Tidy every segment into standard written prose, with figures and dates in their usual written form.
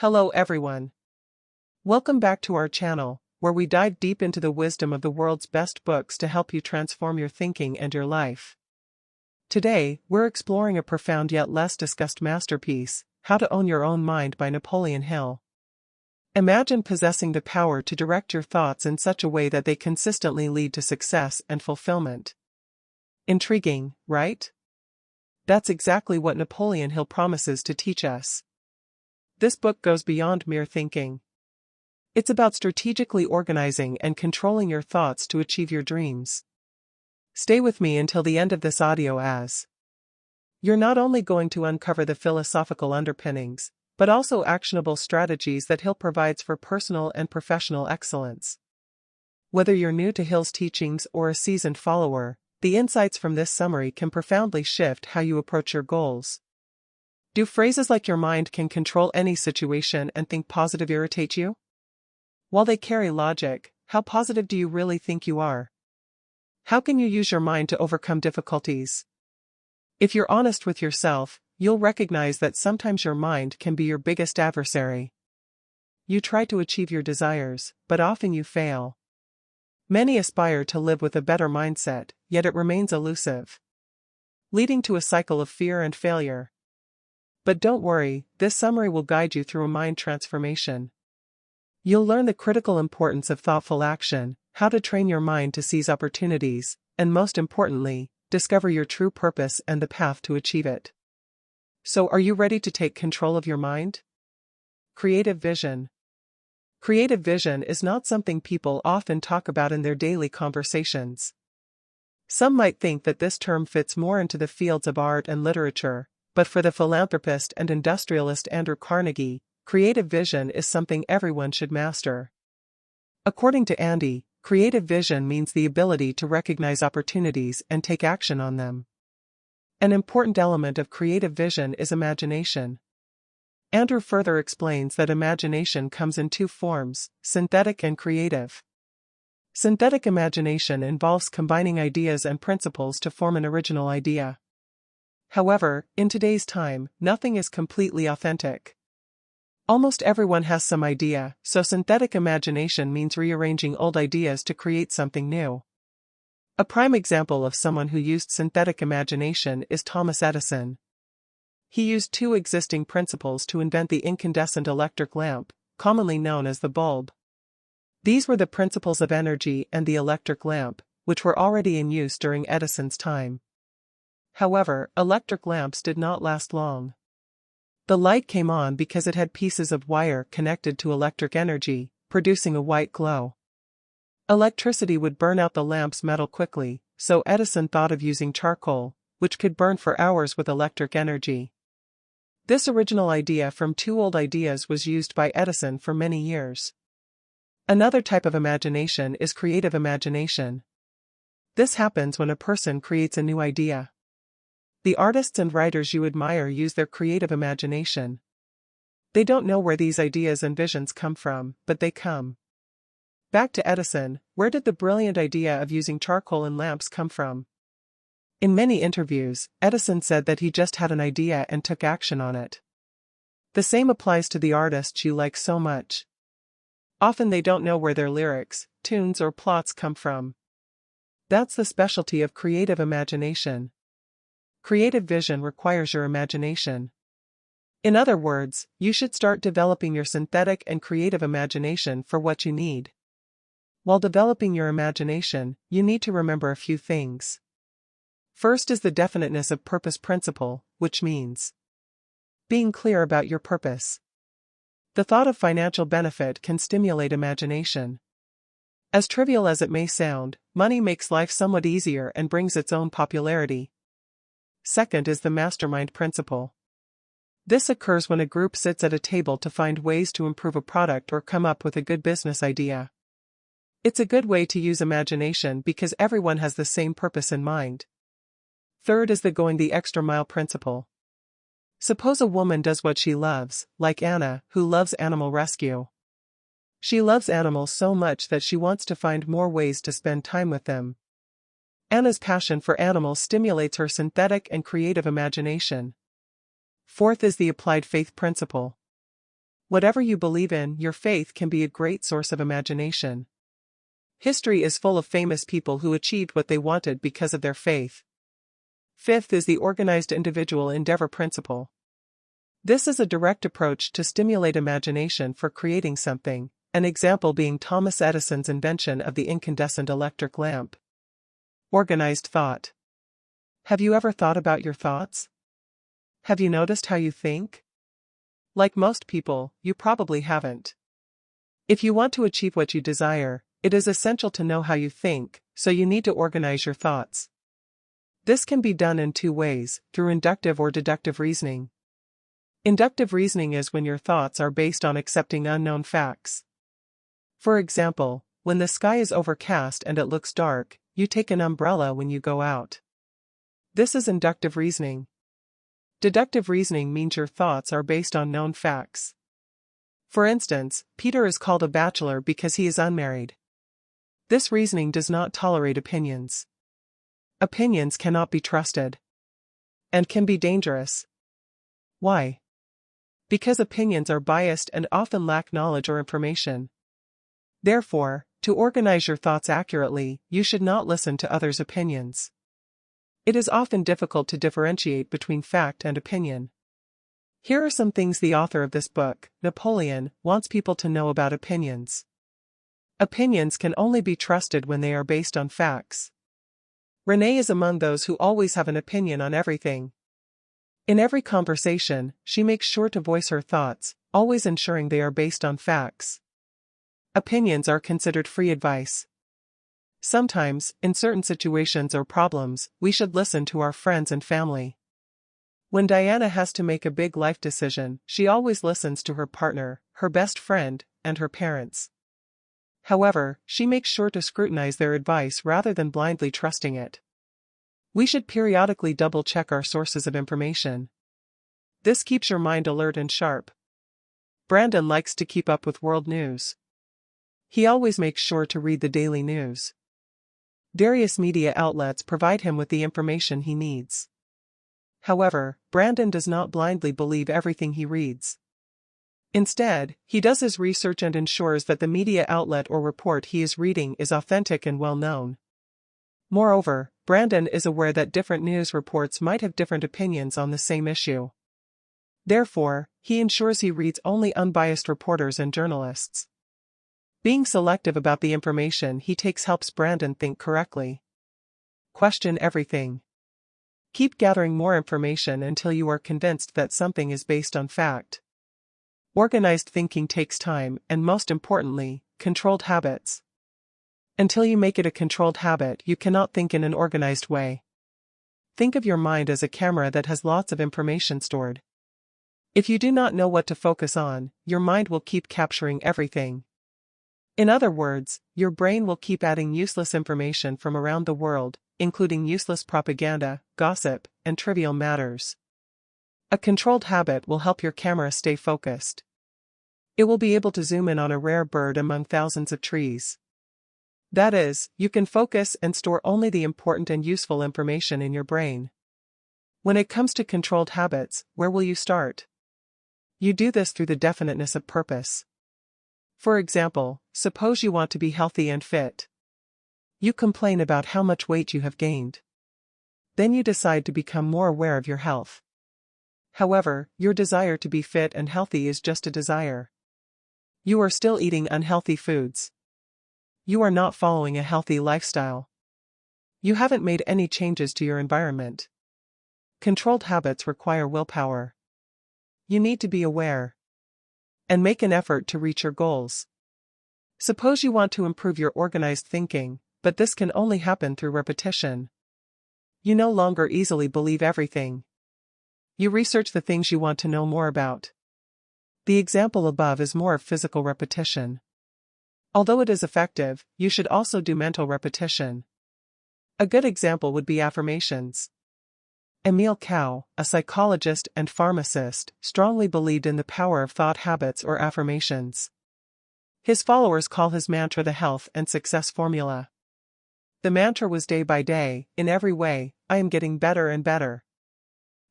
Hello everyone. Welcome back to our channel, where we dive deep into the wisdom of the world's best books to help you transform your thinking and your life. Today, we're exploring a profound yet less discussed masterpiece, How to Own Your Own Mind by Napoleon Hill. Imagine possessing the power to direct your thoughts in such a way that they consistently lead to success and fulfillment. Intriguing, right? That's exactly what Napoleon Hill promises to teach us. This book goes beyond mere thinking. It's about strategically organizing and controlling your thoughts to achieve your dreams. Stay with me until the end of this audio as you're not only going to uncover the philosophical underpinnings, but also actionable strategies that Hill provides for personal and professional excellence. Whether you're new to Hill's teachings or a seasoned follower, the insights from this summary can profoundly shift how you approach your goals. Do phrases like "your mind can control any situation and think positive" irritate you? While they carry logic, how positive do you really think you are? How can you use your mind to overcome difficulties? If you're honest with yourself, you'll recognize that sometimes your mind can be your biggest adversary. You try to achieve your desires, but often you fail. Many aspire to live with a better mindset, yet it remains elusive, leading to a cycle of fear and failure. But don't worry, this summary will guide you through a mind transformation. You'll learn the critical importance of thoughtful action, how to train your mind to seize opportunities, and most importantly, discover your true purpose and the path to achieve it. So, are you ready to take control of your mind? Creative vision. Creative vision is not something people often talk about in their daily conversations. Some might think that this term fits more into the fields of art and literature, but for the philanthropist and industrialist Andrew Carnegie, creative vision is something everyone should master. According to Andy, creative vision means the ability to recognize opportunities and take action on them. An important element of creative vision is imagination. Andrew further explains that imagination comes in two forms, synthetic and creative. Synthetic imagination involves combining ideas and principles to form an original idea. However, in today's time, nothing is completely authentic. Almost everyone has some idea, so synthetic imagination means rearranging old ideas to create something new. A prime example of someone who used synthetic imagination is Thomas Edison. He used two existing principles to invent the incandescent electric lamp, commonly known as the bulb. These were the principles of energy and the electric lamp, which were already in use during Edison's time. However, electric lamps did not last long. The light came on because it had pieces of wire connected to electric energy, producing a white glow. Electricity would burn out the lamp's metal quickly, so Edison thought of using charcoal, which could burn for hours with electric energy. This original idea from two old ideas was used by Edison for many years. Another type of imagination is creative imagination. This happens when a person creates a new idea. The artists and writers you admire use their creative imagination. They don't know where these ideas and visions come from, but they come. Back to Edison, where did the brilliant idea of using charcoal in lamps come from? In many interviews, Edison said that he just had an idea and took action on it. The same applies to the artists you like so much. Often they don't know where their lyrics, tunes, or plots come from. That's the specialty of creative imagination. Creative vision requires your imagination. In other words, you should start developing your synthetic and creative imagination for what you need. While developing your imagination, you need to remember a few things. First is the definiteness of purpose principle, which means being clear about your purpose. The thought of financial benefit can stimulate imagination. As trivial as it may sound, money makes life somewhat easier and brings its own popularity. Second is the mastermind principle. This occurs when a group sits at a table to find ways to improve a product or come up with a good business idea. It's a good way to use imagination because everyone has the same purpose in mind. Third is the going the extra mile principle. Suppose a woman does what she loves, like Anna, who loves animal rescue. She loves animals so much that she wants to find more ways to spend time with them. Anna's passion for animals stimulates her synthetic and creative imagination. Fourth is the applied faith principle. Whatever you believe in, your faith can be a great source of imagination. History is full of famous people who achieved what they wanted because of their faith. Fifth is the organized individual endeavor principle. This is a direct approach to stimulate imagination for creating something, an example being Thomas Edison's invention of the incandescent electric lamp. Organized thought. Have you ever thought about your thoughts? Have you noticed how you think? Like most people, you probably haven't. If you want to achieve what you desire, it is essential to know how you think, so you need to organize your thoughts. This can be done in two ways, through inductive or deductive reasoning. Inductive reasoning is when your thoughts are based on accepting unknown facts. For example, when the sky is overcast and it looks dark, you take an umbrella when you go out. This is inductive reasoning. Deductive reasoning means your thoughts are based on known facts. For instance, Peter is called a bachelor because he is unmarried. This reasoning does not tolerate opinions. Opinions cannot be trusted. And can be dangerous. Why? Because opinions are biased and often lack knowledge or information. Therefore, to organize your thoughts accurately, you should not listen to others' opinions. It is often difficult to differentiate between fact and opinion. Here are some things the author of this book, Napoleon, wants people to know about opinions. Opinions can only be trusted when they are based on facts. Renee is among those who always have an opinion on everything. In every conversation, she makes sure to voice her thoughts, always ensuring they are based on facts. Opinions are considered free advice. Sometimes, in certain situations or problems, we should listen to our friends and family. When Diana has to make a big life decision, she always listens to her partner, her best friend, and her parents. However, she makes sure to scrutinize their advice rather than blindly trusting it. We should periodically double-check our sources of information. This keeps your mind alert and sharp. Brandon likes to keep up with world news. He always makes sure to read the daily news. Various media outlets provide him with the information he needs. However, Brandon does not blindly believe everything he reads. Instead, he does his research and ensures that the media outlet or report he is reading is authentic and well-known. Moreover, Brandon is aware that different news reports might have different opinions on the same issue. Therefore, he ensures he reads only unbiased reporters and journalists. Being selective about the information he takes helps Brandon think correctly. Question everything. Keep gathering more information until you are convinced that something is based on fact. Organized thinking takes time and, most importantly, controlled habits. Until you make it a controlled habit, you cannot think in an organized way. Think of your mind as a camera that has lots of information stored. If you do not know what to focus on, your mind will keep capturing everything. In other words, your brain will keep adding useless information from around the world, including useless propaganda, gossip, and trivial matters. A controlled habit will help your camera stay focused. It will be able to zoom in on a rare bird among thousands of trees. That is, you can focus and store only the important and useful information in your brain. When it comes to controlled habits, where will you start? You do this through the definiteness of purpose. For example, suppose you want to be healthy and fit. You complain about how much weight you have gained. Then you decide to become more aware of your health. However, your desire to be fit and healthy is just a desire. You are still eating unhealthy foods. You are not following a healthy lifestyle. You haven't made any changes to your environment. Controlled habits require willpower. You need to be aware and make an effort to reach your goals. Suppose you want to improve your organized thinking, but this can only happen through repetition. You no longer easily believe everything. You research the things you want to know more about. The example above is more of physical repetition. Although it is effective, you should also do mental repetition. A good example would be affirmations. Emil Cow, a psychologist and pharmacist, strongly believed in the power of thought habits or affirmations. His followers call his mantra the health and success formula. The mantra was day by day, in every way, I am getting better and better.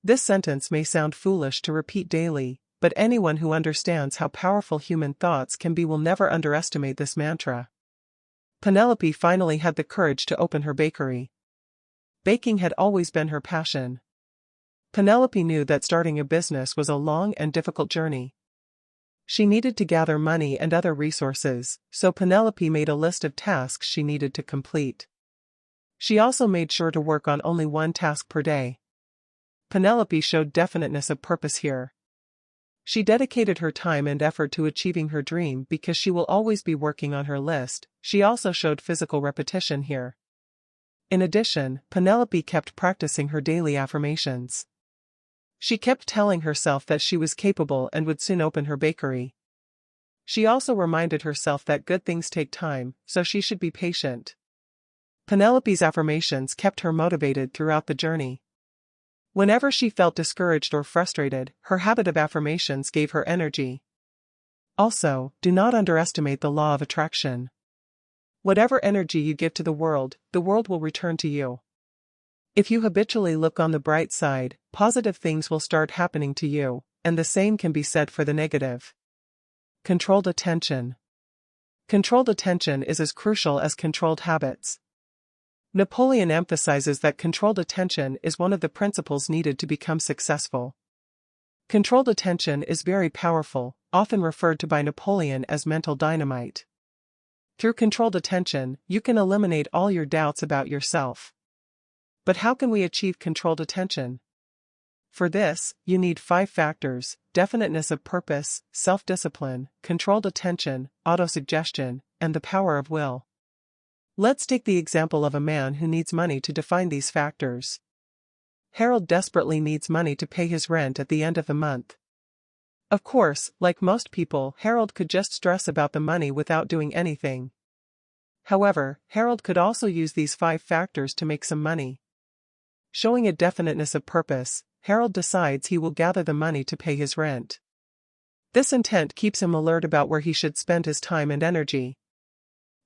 This sentence may sound foolish to repeat daily, but anyone who understands how powerful human thoughts can be will never underestimate this mantra. Penelope finally had the courage to open her bakery. Baking had always been her passion. Penelope knew that starting a business was a long and difficult journey. She needed to gather money and other resources, so Penelope made a list of tasks she needed to complete. She also made sure to work on only one task per day. Penelope showed definiteness of purpose here. She dedicated her time and effort to achieving her dream because she will always be working on her list. She also showed physical repetition here. In addition, Penelope kept practicing her daily affirmations. She kept telling herself that she was capable and would soon open her bakery. She also reminded herself that good things take time, so she should be patient. Penelope's affirmations kept her motivated throughout the journey. Whenever she felt discouraged or frustrated, her habit of affirmations gave her energy. Also, do not underestimate the law of attraction. Whatever energy you give to the world will return to you. If you habitually look on the bright side, positive things will start happening to you, and the same can be said for the negative. Controlled attention. Controlled attention is as crucial as controlled habits. Napoleon emphasizes that controlled attention is one of the principles needed to become successful. Controlled attention is very powerful, often referred to by Napoleon as mental dynamite. Through controlled attention, you can eliminate all your doubts about yourself. But how can we achieve controlled attention? For this, you need 5 factors: definiteness of purpose, self-discipline, controlled attention, autosuggestion, and the power of will. Let's take the example of a man who needs money to define these factors. Harold desperately needs money to pay his rent at the end of the month. Of course, like most people, Harold could just stress about the money without doing anything. However, Harold could also use these 5 factors to make some money. Showing a definiteness of purpose, Harold decides he will gather the money to pay his rent. This intent keeps him alert about where he should spend his time and energy.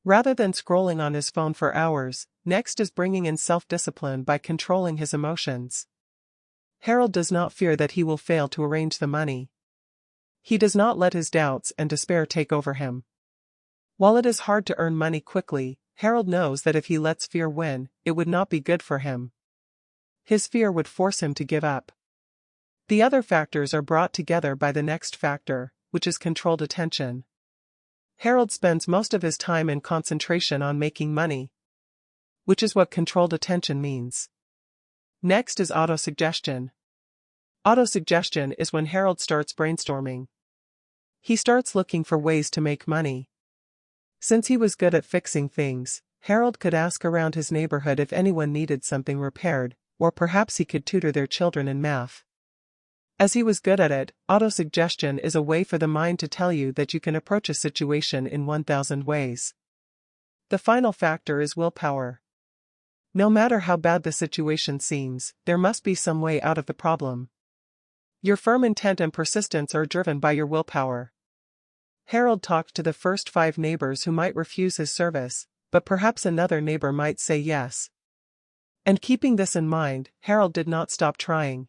Rather than scrolling on his phone for hours, next is bringing in self-discipline by controlling his emotions. Harold does not fear that he will fail to arrange the money. He does not let his doubts and despair take over him. While it is hard to earn money quickly, Harold knows that if he lets fear win, it would not be good for him. His fear would force him to give up. The other factors are brought together by the next factor, which is controlled attention. Harold spends most of his time and concentration on making money, which is what controlled attention means. Next is autosuggestion. Autosuggestion is when Harold starts brainstorming. He starts looking for ways to make money. Since he was good at fixing things, Harold could ask around his neighborhood if anyone needed something repaired, or perhaps he could tutor their children in math. As he was good at it, autosuggestion is a way for the mind to tell you that you can approach a situation in 1,000 ways. The final factor is willpower. No matter how bad the situation seems, there must be some way out of the problem. Your firm intent and persistence are driven by your willpower. Harold talked to the first 5 neighbors who might refuse his service, but perhaps another neighbor might say yes. And keeping this in mind, Harold did not stop trying.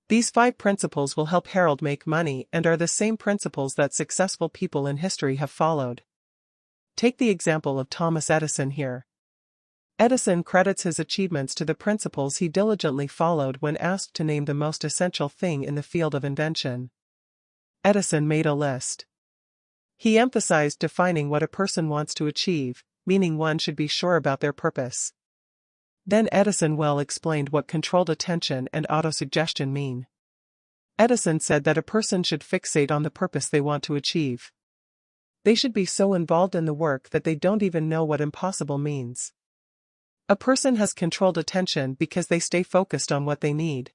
These 5 principles will help Harold make money and are the same principles that successful people in history have followed. Take the example of Thomas Edison here. Edison credits his achievements to the principles he diligently followed when asked to name the most essential thing in the field of invention. Edison made a list. He emphasized defining what a person wants to achieve, meaning one should be sure about their purpose. Then Edison well explained what controlled attention and autosuggestion mean. Edison said that a person should fixate on the purpose they want to achieve. They should be so involved in the work that they don't even know what impossible means. A person has controlled attention because they stay focused on what they need.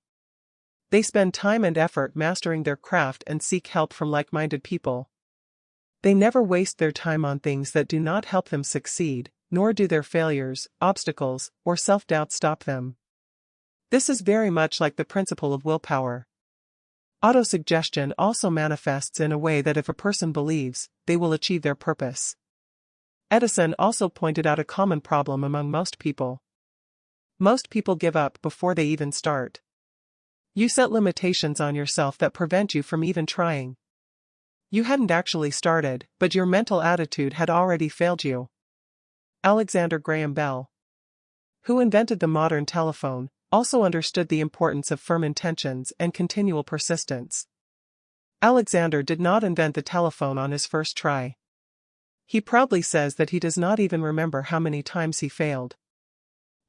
They spend time and effort mastering their craft and seek help from like-minded people. They never waste their time on things that do not help them succeed, nor do their failures, obstacles, or self-doubt stop them. This is very much like the principle of willpower. Autosuggestion also manifests in a way that if a person believes, they will achieve their purpose. Edison also pointed out a common problem among most people. Most people give up before they even start. You set limitations on yourself that prevent you from even trying. You hadn't actually started, but your mental attitude had already failed you. Alexander Graham Bell, who invented the modern telephone, also understood the importance of firm intentions and continual persistence. Alexander did not invent the telephone on his first try. He proudly says that he does not even remember how many times he failed.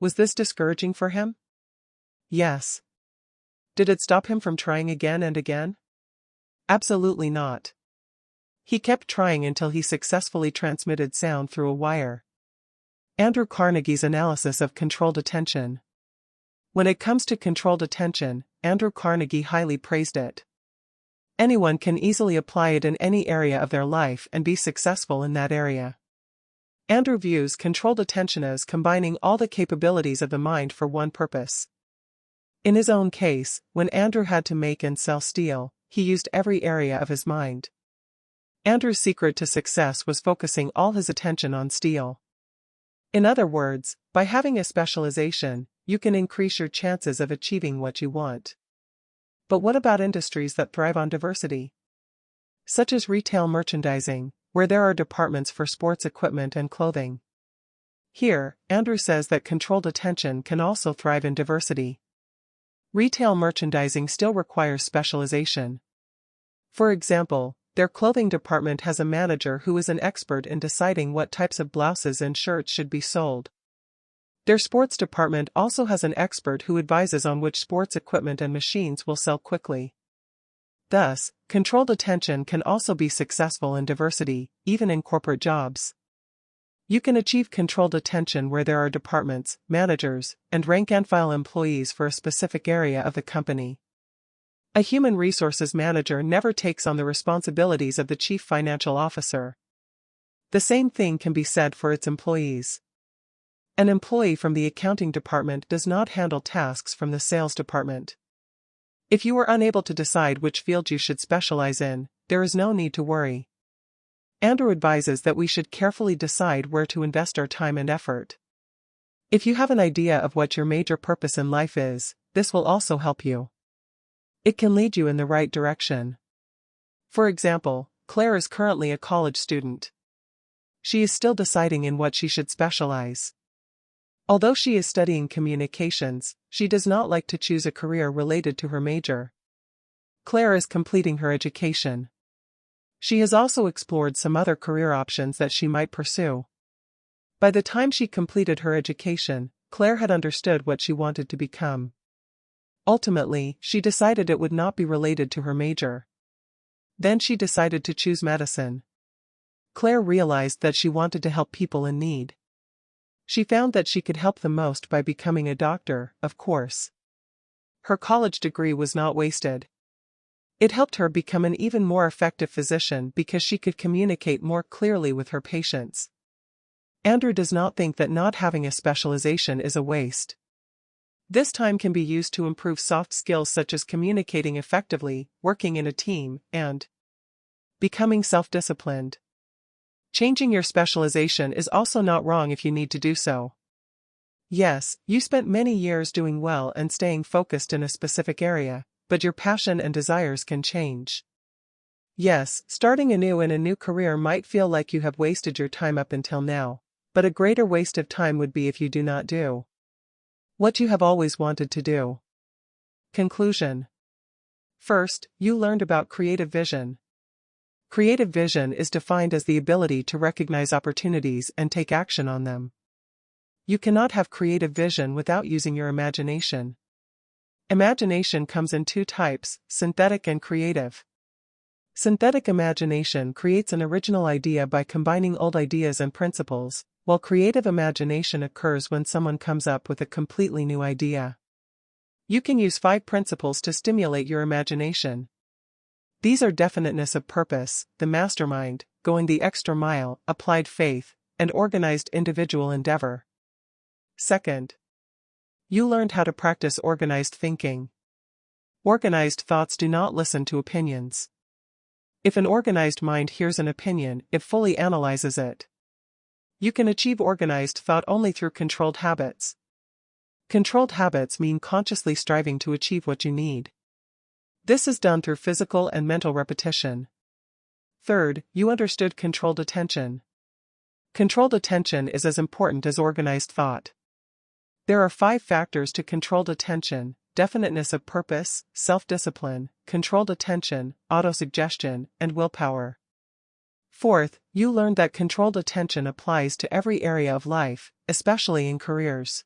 Was this discouraging for him? Yes. Did it stop him from trying again and again? Absolutely not. He kept trying until he successfully transmitted sound through a wire. Andrew Carnegie's analysis of controlled attention. When it comes to controlled attention, Andrew Carnegie highly praised it. Anyone can easily apply it in any area of their life and be successful in that area. Andrew views controlled attention as combining all the capabilities of the mind for one purpose. In his own case, when Andrew had to make and sell steel, he used every area of his mind. Andrew's secret to success was focusing all his attention on steel. In other words, by having a specialization, you can increase your chances of achieving what you want. But what about industries that thrive on diversity? Such as retail merchandising, where there are departments for sports equipment and clothing. Here, Andrew says that controlled attention can also thrive in diversity. Retail merchandising still requires specialization. For example, their clothing department has a manager who is an expert in deciding what types of blouses and shirts should be sold. Their sports department also has an expert who advises on which sports equipment and machines will sell quickly. Thus, controlled attention can also be successful in diversity, even in corporate jobs. You can achieve controlled attention where there are departments, managers, and rank-and-file employees for a specific area of the company. A human resources manager never takes on the responsibilities of the chief financial officer. The same thing can be said for its employees. An employee from the accounting department does not handle tasks from the sales department. If you are unable to decide which field you should specialize in, there is no need to worry. Andrew advises that we should carefully decide where to invest our time and effort. If you have an idea of what your major purpose in life is, this will also help you. It can lead you in the right direction. For example, Claire is currently a college student. She is still deciding in what she should specialize. Although she is studying communications, she does not like to choose a career related to her major. Claire is completing her education. She has also explored some other career options that she might pursue. By the time she completed her education, Claire had understood what she wanted to become. Ultimately, she decided it would not be related to her major. Then she decided to choose medicine. Claire realized that she wanted to help people in need. She found that she could help the most by becoming a doctor, of course. Her college degree was not wasted. It helped her become an even more effective physician because she could communicate more clearly with her patients. Andrew does not think that not having a specialization is a waste. This time can be used to improve soft skills such as communicating effectively, working in a team, and becoming self-disciplined. Changing your specialization is also not wrong if you need to do so. Yes, you spent many years doing well and staying focused in a specific area, but your passion and desires can change. Yes, starting anew in a new career might feel like you have wasted your time up until now, but a greater waste of time would be if you do not do what you have always wanted to do. Conclusion. First, you learned about creative vision. Creative vision is defined as the ability to recognize opportunities and take action on them. You cannot have creative vision without using your imagination. Imagination comes in two types, synthetic and creative. Synthetic imagination creates an original idea by combining old ideas and principles, while creative imagination occurs when someone comes up with a completely new idea. You can use 5 principles to stimulate your imagination. These are definiteness of purpose, the mastermind, going the extra mile, applied faith, and organized individual endeavor. Second, you learned how to practice organized thinking. Organized thoughts do not listen to opinions. If an organized mind hears an opinion, it fully analyzes it. You can achieve organized thought only through controlled habits. Controlled habits mean consciously striving to achieve what you need. This is done through physical and mental repetition. Third, you understood controlled attention. Controlled attention is as important as organized thought. There are 5 factors to controlled attention: definiteness of purpose, self-discipline, controlled attention, autosuggestion, and willpower. Fourth, you learned that controlled attention applies to every area of life, especially in careers.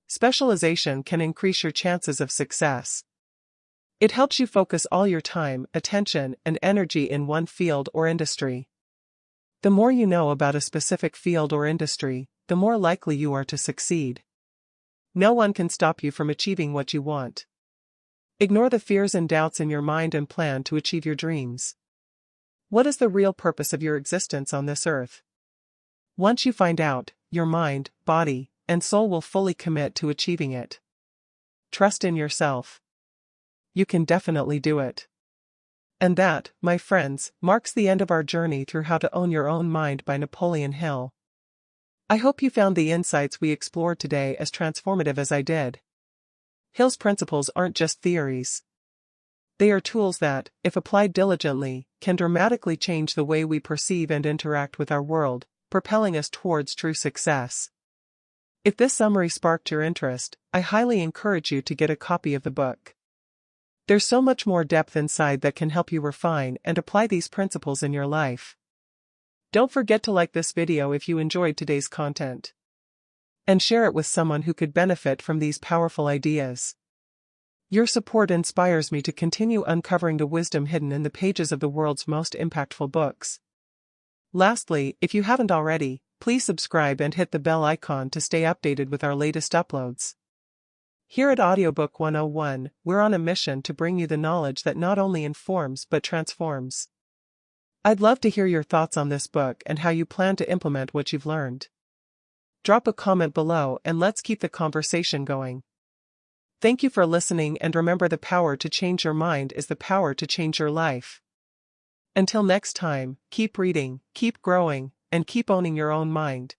Specialization can increase your chances of success. It helps you focus all your time, attention, and energy in one field or industry. The more you know about a specific field or industry, the more likely you are to succeed. No one can stop you from achieving what you want. Ignore the fears and doubts in your mind and plan to achieve your dreams. What is the real purpose of your existence on this earth? Once you find out, your mind, body, and soul will fully commit to achieving it. Trust in yourself. You can definitely do it. And that, my friends, marks the end of our journey through How to Own Your Own Mind by Napoleon Hill. I hope you found the insights we explored today as transformative as I did. Hill's principles aren't just theories. They are tools that, if applied diligently, can dramatically change the way we perceive and interact with our world, propelling us towards true success. If this summary sparked your interest, I highly encourage you to get a copy of the book. There's so much more depth inside that can help you refine and apply these principles in your life. Don't forget to like this video if you enjoyed today's content. And share it with someone who could benefit from these powerful ideas. Your support inspires me to continue uncovering the wisdom hidden in the pages of the world's most impactful books. Lastly, if you haven't already, please subscribe and hit the bell icon to stay updated with our latest uploads. Here at Audiobook 101, we're on a mission to bring you the knowledge that not only informs but transforms. I'd love to hear your thoughts on this book and how you plan to implement what you've learned. Drop a comment below and let's keep the conversation going. Thank you for listening, and remember, the power to change your mind is the power to change your life. Until next time, keep reading, keep growing, and keep owning your own mind.